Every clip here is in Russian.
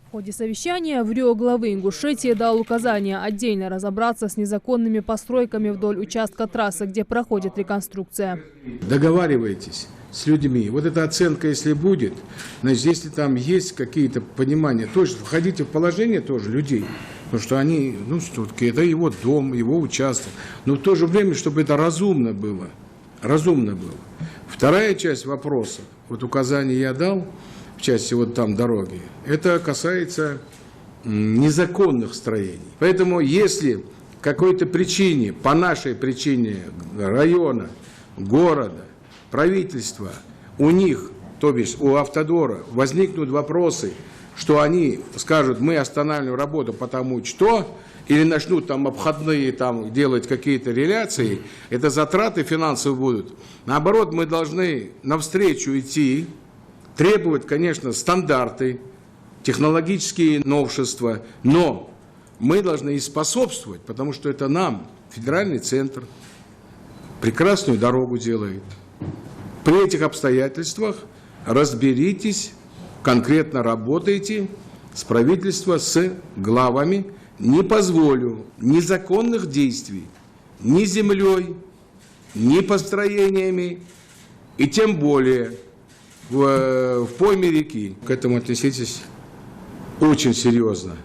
В ходе совещания в Рио главы Ингушетии дал указание отдельно разобраться с незаконными постройками вдоль участка трассы, где проходит реконструкция. Договаривайтесь с людьми. Вот эта оценка, если будет, значит, если там есть какие-то понимания, тоже входите в положение тоже людей. Потому что они, это его дом, его участок. Но в то же время, чтобы это разумно было. Разумно было. Вторая часть вопроса, вот указание я дал, в части вот там дороги, это касается незаконных строений. Поэтому если какой-то причине, по нашей причине района, города, правительства, у них, то бишь у Автодора, возникнут вопросы, что они скажут, мы останавливаем работу потому что, или начнут там обходные там делать какие-то реляции, это затраты финансовые будут. Наоборот, мы должны навстречу идти, требовать, конечно, стандарты, технологические новшества, но мы должны и способствовать, потому что это нам, федеральный центр, прекрасную дорогу делает. При этих обстоятельствах разберитесь, конкретно работайте с правительством, с главами. Не позволю незаконных действий ни землей, ни построениями, и тем более в пойме реки. К этому отнеситесь очень серьезно.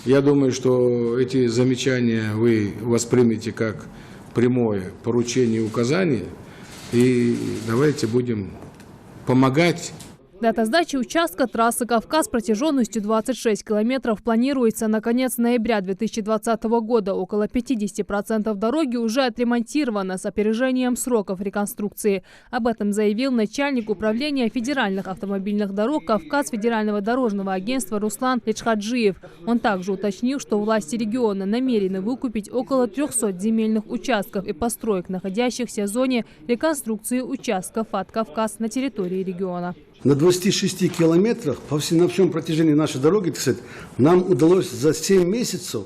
Я думаю, что эти замечания вы воспримете как прямое поручение и указание, и давайте будем помогать. Дата сдачи участка трассы «Кавказ» протяженностью 26 километров планируется на конец ноября 2020 года. Около 50% дороги уже отремонтировано с опережением сроков реконструкции. Об этом заявил начальник управления федеральных автомобильных дорог «Кавказ» Федерального дорожного агентства Руслан Личхаджиев. Он также уточнил, что власти региона намерены выкупить около 300 земельных участков и построек, находящихся в зоне реконструкции участков АТ «Кавказ» на территории региона. На 26 километрах на всем протяжении нашей дороги, так сказать, нам удалось за 7 месяцев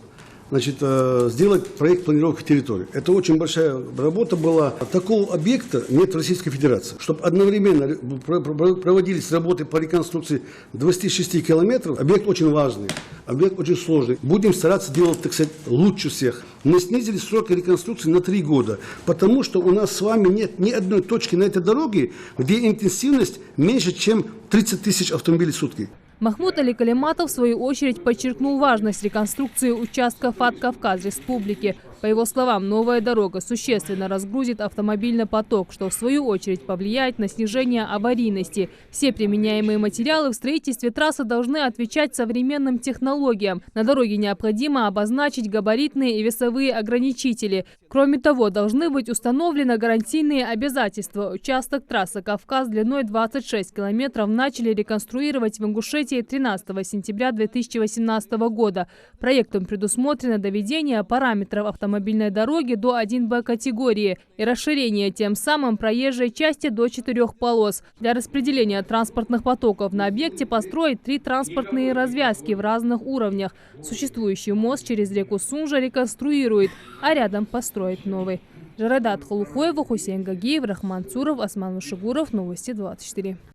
сделать проект планировки территории. Это очень большая работа была. Такого объекта нет в Российской Федерации. Чтобы одновременно проводились работы по реконструкции 26 километров, объект очень важный, объект очень сложный. Будем стараться делать, так сказать, лучше всех. Мы снизили сроки реконструкции на 3 года, потому что у нас с вами нет ни одной точки на этой дороге, где интенсивность меньше, чем 30 тысяч автомобилей в сутки. Махмуд Али Калиматов, в свою очередь, подчеркнул важность реконструкции участков АТ «Кавказ» Республики. По его словам, новая дорога существенно разгрузит автомобильный поток, что в свою очередь повлияет на снижение аварийности. Все применяемые материалы в строительстве трассы должны отвечать современным технологиям. На дороге необходимо обозначить габаритные и весовые ограничители. Кроме того, должны быть установлены гарантийные обязательства. Участок трассы «Кавказ» длиной 26 километров начали реконструировать в Ингушетии 13 сентября 2018 года. Проектом предусмотрено доведение параметров автомобильной дороги до 1Б категории и расширение тем самым проезжей части до 4 полос. Для распределения транспортных потоков на объекте построить 3 транспортные развязки в разных уровнях. Существующий мост через реку Сунжа реконструирует, а рядом построить новый. Жарадат Холухоева, Хусейн Гагиев, Рахман Цуров, Осман Ушигуров. Новости 24.